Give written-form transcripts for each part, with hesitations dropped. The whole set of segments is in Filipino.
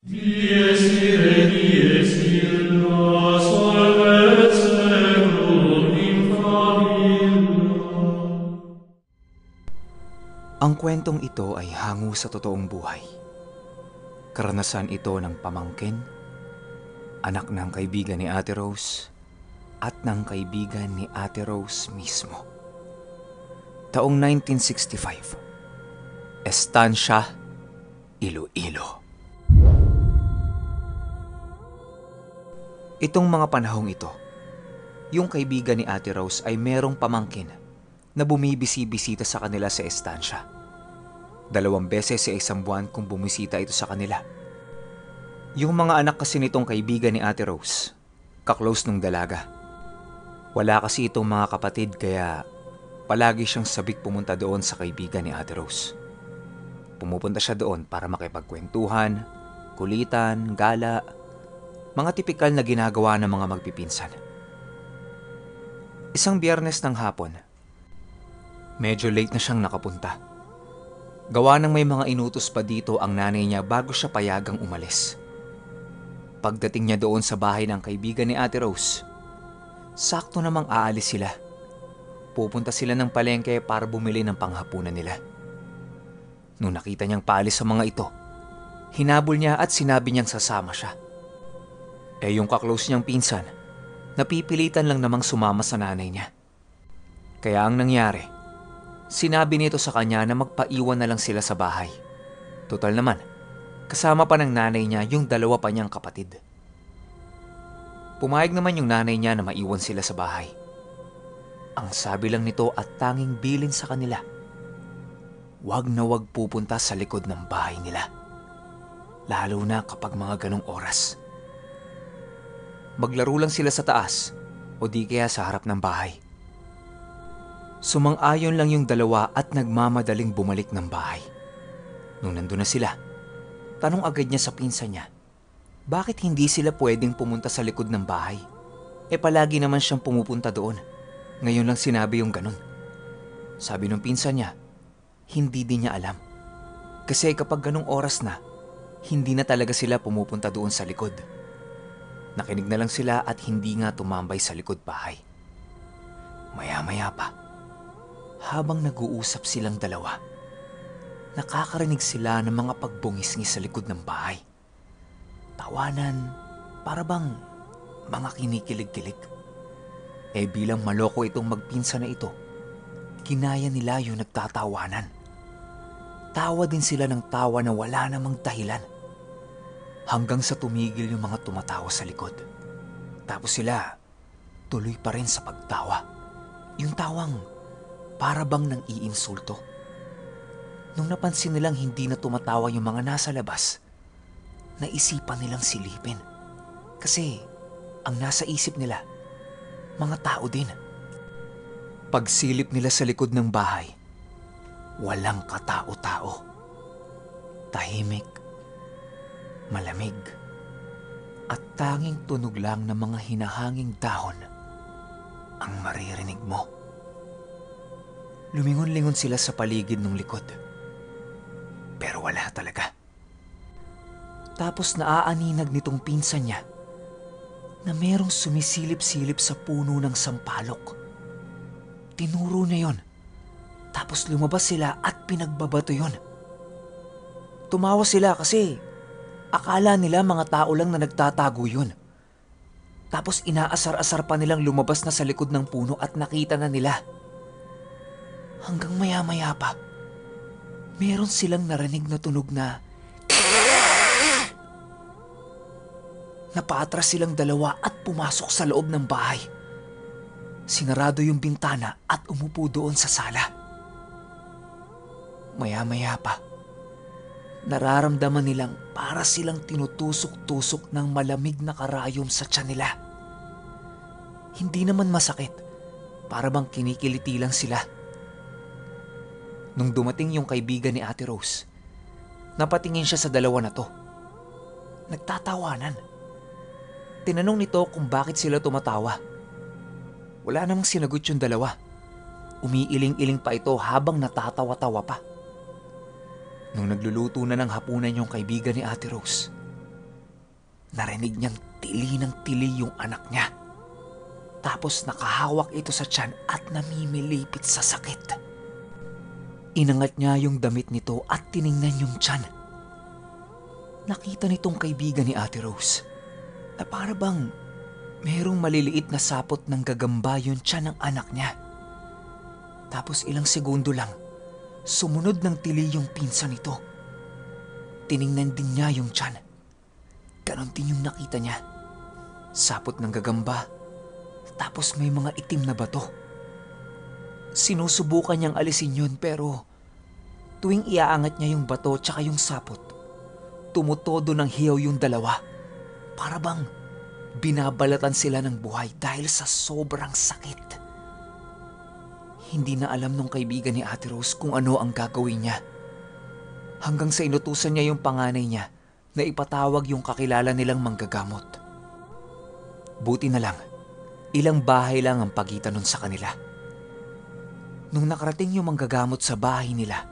Dies irae, dies illa, solvet seculum in famiglia. Ang kwentong ito ay hango sa totoong buhay. Karanasan ito ng pamangkin, anak ng kaibigan ni Ate Rose, at ng kaibigan ni Ate Rose mismo. Taong 1965, Estancia, Iloilo. Itong mga panahong ito, yung kaibigan ni Ate Rose ay merong pamangkin na bumibisi-bisita sa kanila sa estansya. 2 beses sa isang buwan kung bumisita ito sa kanila. Yung mga anak kasi nitong kaibigan ni Ate Rose, kaklose nung dalaga. Wala kasi itong mga kapatid kaya palagi siyang sabik pumunta doon sa kaibigan ni Ate Rose. Pumupunta siya doon para makipagkwentuhan, kulitan, gala, mga tipikal na ginagawa ng mga magpipinsan. Isang Biyernes ng hapon, medyo late na siyang nakapunta. Gawa ng may mga inutos pa dito ang nanay niya bago siya payagang umalis. Pagdating niya doon sa bahay ng kaibigan ni Ate Rose, sakto namang aalis sila. Pupunta sila ng palengke para bumili ng panghapunan nila. Nung nakita niyang paalis sa mga ito, hinabol niya at sinabi niyang sasama siya. Yung kaklose niyang pinsan, napipilitan lang namang sumama sa nanay niya. Kaya ang nangyari, sinabi nito sa kanya na magpaiwan na lang sila sa bahay. Total naman, kasama pa ng nanay niya yung 2 pa niyang kapatid. Pumayag naman yung nanay niya na maiwan sila sa bahay. Ang sabi lang nito at tanging bilin sa kanila, wag na wag pupunta sa likod ng bahay nila. Lalo na kapag mga ganong oras. Maglaro lang sila sa taas o di kaya sa harap ng bahay. Sumang-ayon lang yung 2 at nagmamadaling bumalik ng bahay. Nung nandun na sila, tanong agad niya sa pinsan niya, bakit hindi sila pwedeng pumunta sa likod ng bahay? Palagi naman siyang pumupunta doon. Ngayon lang sinabi yung ganun. Sabi ng pinsan niya, hindi din niya alam. Kasi kapag ganung oras na, hindi na talaga sila pumupunta doon sa likod. Nakinig na lang sila at hindi nga tumambay sa likod bahay. Maya-maya pa, habang nag-uusap silang 2, nakakarinig sila ng mga pagbungis-ngis sa likod ng bahay. Tawanan, para bang mga kinikilig-kilig. Bilang maloko itong magpinsan na ito, kinaya nila yung nagtatawanan. Tawa din sila ng tawa na wala namang dahilan. Hanggang sa tumigil yung mga tumatawa sa likod. Tapos sila, tuloy pa rin sa pagtawa. Yung tawang para bang nang iinsulto. Nung napansin nilang hindi na tumatawa yung mga nasa labas, naisipan nilang silipin. Kasi ang nasa isip nila, mga tao din. Pagsilip nila sa likod ng bahay, walang katao-tao. Tahimik, malamig, at tanging tunog lang ng mga hinahanging dahon ang maririnig mo. Lumingon-lingon sila sa paligid ng likod. Pero wala talaga. Tapos naaaninag nitong pinsan niya na merong sumisilip-silip sa puno ng sampalok. Tinuro niya yon. Tapos lumabas sila at pinagbabato yon. Tumawa sila kasi akala nila mga tao lang na nagtatago yun. Tapos inaasar-asar pa nilang lumabas na sa likod ng puno at nakita na nila. Hanggang maya-maya pa, meron silang narinig na tunog na napaatras silang 2 at pumasok sa loob ng bahay. Sinarado yung bintana at umupo doon sa sala. Maya-maya pa, nararamdaman nilang para silang tinutusok-tusok ng malamig na karayom sa tiyan nila. Hindi naman masakit, para bang kinikiliti lang sila. Nung dumating yung kaibigan ni Ate Rose, napatingin siya sa 2 na to. Nagtatawanan. Tinanong nito kung bakit sila tumatawa. Wala namang sinagot yung 2. Umiiling-iling pa ito habang natatawa-tawa pa. Nung nagluluto na ng hapunan yung kaibigan ni Ate Rose, narinig niyang tili ng tili yung anak niya. Tapos nakahawak ito sa tiyan at namimilipit sa sakit. Inangat niya yung damit nito at tiningnan yung tiyan. Nakita nitong kaibigan ni Ate Rose na para bang merong maliliit na sapot ng gagamba yung tiyan ng anak niya. Tapos ilang segundo lang, sumunod ng tili yung pinsan nito. Tiningnan din niya yung tiyan. Ganon din yung nakita niya. Sapot ng gagamba, tapos may mga itim na bato. Sinusubukan niyang alisin yun pero tuwing iaangat niya yung bato tsaka yung sapot, tumutodo ng hiyaw yung dalawa. Para bang binabalatan sila ng buhay dahil sa sobrang sakit. Hindi na alam nung kaibigan ni Ate Rose kung ano ang gagawin niya. Hanggang sa inutusan niya yung panganay niya na ipatawag yung kakilala nilang manggagamot. Buti na lang, ilang bahay lang ang pagitan nun sa kanila. Nung nakarating yung manggagamot sa bahay nila,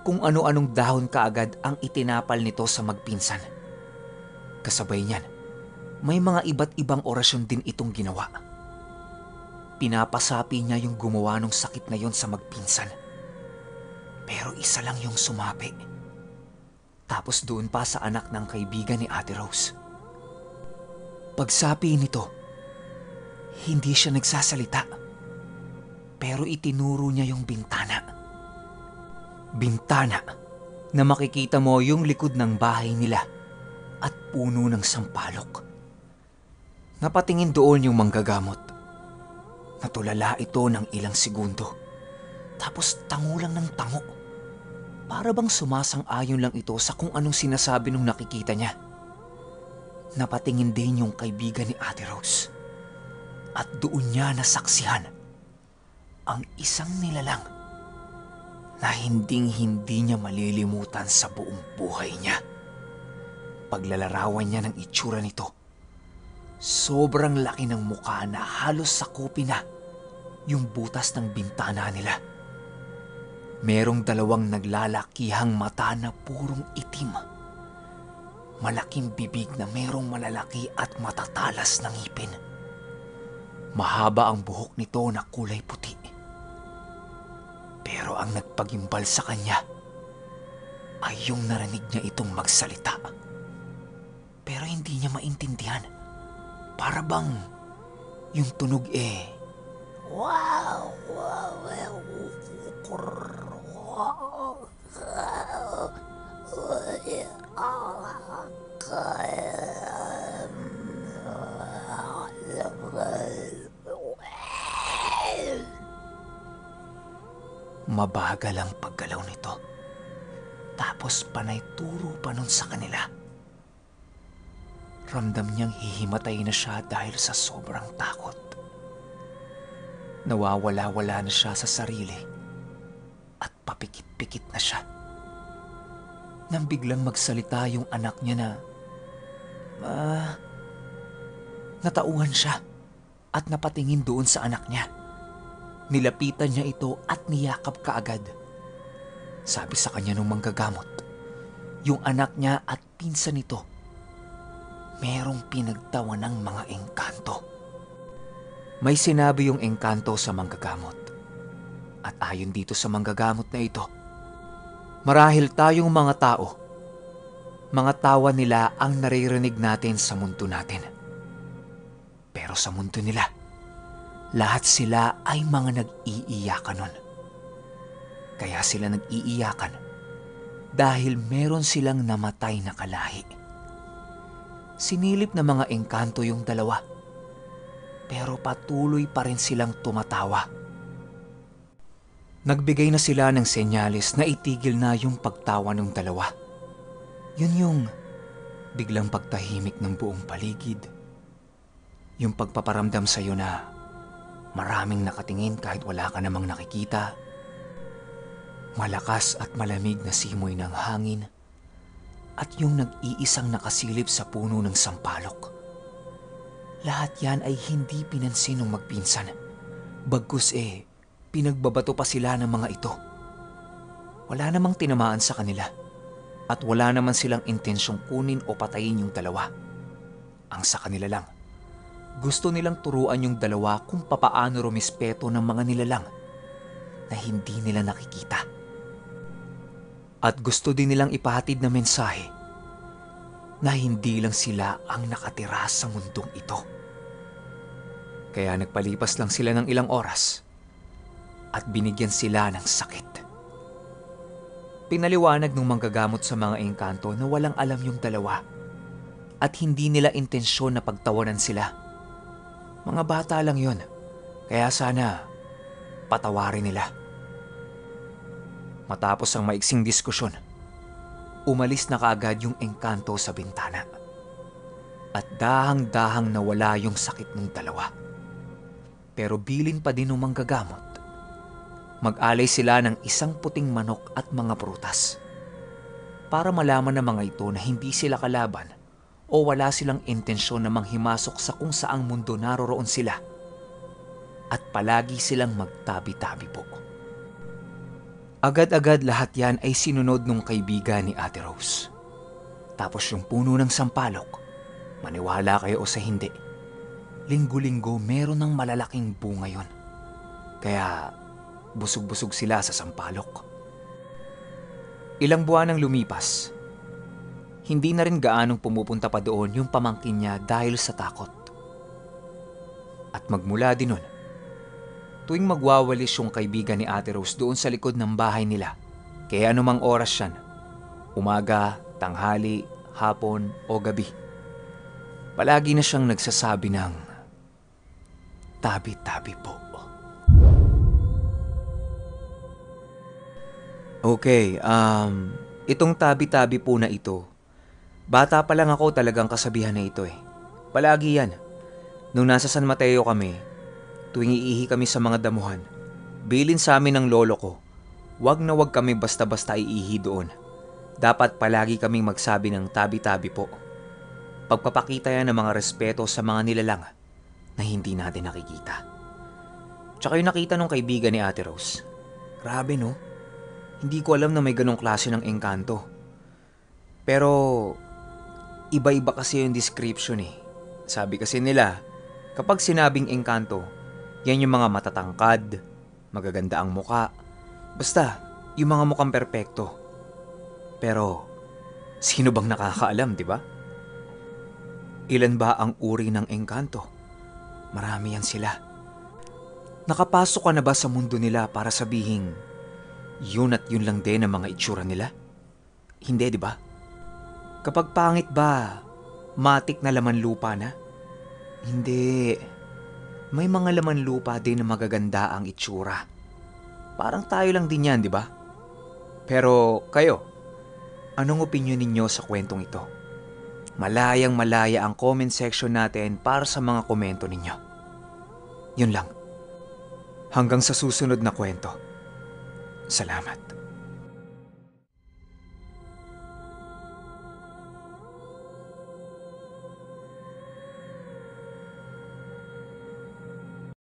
kung ano-anong dahon kaagad ang itinapal nito sa magpinsan. Kasabay niyan, may mga iba't ibang orasyon din itong ginawa. Pinapasapi niya yung gumawa ng sakit na yon sa magpinsan. Pero isa lang yung sumapi. Tapos doon pa sa anak ng kaibigan ni Ate Rose. Pagsapi nito, hindi siya nagsasalita. Pero itinuro niya yung bintana. Bintana na makikita mo yung likod ng bahay nila at puno ng sampalok. Napatingin doon yung manggagamot. Natulala ito ng ilang segundo. Tapos tango lang ng tango. Para bang sumasang-ayon lang ito sa kung anong sinasabi nung nakikita niya. Napatingin din yung kaibigan ni Ate Rose. At doon niya nasaksihan ang isang nilalang na hinding-hindi niya malilimutan sa buong buhay niya. Paglalarawan niya ng itsura nito, sobrang laki ng mukha na halos sakupin na yung butas ng bintana nila. Merong dalawang naglalakihang mata na purong itim. Malaking bibig na merong malalaki at matatalas na ngipin. Mahaba ang buhok nito na kulay puti. Pero ang nagpagimbal sa kanya ay yung narinig niya itong magsalita. Pero hindi niya maintindihan. Para bang yung tunog wow, mabagal ang paggalaw nito. Tapos panay turo pa nun sa kanila. Ramdam niyang hihimatay na siya dahil sa sobrang takot. Nawawala-wala na siya sa sarili at papikit-pikit na siya. Nang biglang magsalita yung anak niya na natauhan siya at napatingin doon sa anak niya. Nilapitan niya ito at niyakap kaagad. Sabi sa kanya nung manggagamot, yung anak niya at pinsan nito, merong pinagtawa ng mga engkanto. May sinabi yung engkanto sa manggagamot. At ayon dito sa manggagamot na ito, marahil tayong mga tao, mga tawa nila ang naririnig natin sa mundo natin. Pero sa mundo nila, lahat sila ay mga nag-iiyakan nun. Kaya sila nag-iiyakan dahil meron silang namatay na kalahi. Sinilip na mga engkanto yung dalawa, pero patuloy pa rin silang tumatawa. Nagbigay na sila ng senyales na itigil na yung pagtawa ng dalawa. Yun yung biglang pagtahimik ng buong paligid. Yung pagpaparamdam sa'yo na maraming nakatingin kahit wala ka namang nakikita. Malakas at malamig na simoy ng hangin. At yung nag-iisang nakasilip sa puno ng sampalok. Lahat yan ay hindi pinansin ng magpinsan. Bagkus pinagbabato pa sila ng mga ito. Wala namang tinamaan sa kanila. At wala naman silang intensyong kunin o patayin yung dalawa. ang sa kanila lang. Gusto nilang turuan yung dalawa kung papaano rumispeto ng mga nilalang na hindi nila nakikita. At gusto din nilang ipahatid na mensahe na hindi lang sila ang nakatira sa mundong ito. Kaya nagpalipas lang sila ng ilang oras at binigyan sila ng sakit. Pinaliwanag ng manggagamot sa mga engkanto na walang alam yung dalawa at hindi nila intensyon na pagtawanan sila. Mga bata lang yon, kaya sana patawarin nila. Matapos ang maiksing diskusyon, umalis na kaagad yung engkanto sa bintana. At dahang-dahang nawala yung sakit ng dalawa. Pero bilin pa din ng manggagamot. Mag-alay sila ng isang puting manok at mga prutas para malaman ng mga ito na hindi sila kalaban o wala silang intensyon na manghimasok sa kung saang mundo naroroon sila at palagi silang magtabi-tabi po. Agad-agad lahat yan ay sinunod ng kaibigan ni Ate Rose. Tapos yung puno ng sampalok, maniwala kayo o sa hindi, linggo-linggo meron ng malalaking bunga yon. Kaya busog-busog sila sa sampalok. Ilang buwan ang lumipas. Hindi na rin gaanong pumupunta pa doon yung pamangkin niya dahil sa takot. At magmula din nun, tuwing magwawalis yung kaibigan ni Ate Rose doon sa likod ng bahay nila, kaya anumang oras yan, umaga, tanghali, hapon o gabi, palagi na siyang nagsasabi ng tabi-tabi po. Okay, itong tabi-tabi po na ito, bata pa lang ako talagang kasabihan na ito eh. Palagi yan. Nung nasa San Mateo kami, tuwing iihi kami sa mga damuhan, bilin sa amin ng lolo ko, wag na wag kami basta-basta iihi doon. Dapat palagi kaming magsabi ng tabi-tabi po. Pagpapakita yan ng mga respeto sa mga nilalang na hindi natin nakikita. Tsaka yung nakita nung kaibigan ni Ate Rose. Grabe no? Hindi ko alam na may ganong klase ng engkanto. Pero iba-iba kasi yung description eh. Sabi kasi nila, kapag sinabing engkanto, yan yung mga matatangkad, magaganda ang muka, basta yung mga mukhang perpekto. Pero sino bang nakakaalam, di ba? Ilan ba ang uri ng engkanto? Marami yan sila. Nakapasok ka na ba sa mundo nila para sabihing yun at yun lang din ang mga itsura nila? Hindi, di ba? Kapag pangit ba, matik na laman lupa na? Hindi. May mga laman lupa din na magaganda ang itsura. Parang tayo lang din yan, di ba? Pero kayo, anong opinyon ninyo sa kwentong ito? Malayang malaya ang comment section natin para sa mga komento ninyo. Yun lang. Hanggang sa susunod na kwento. Salamat.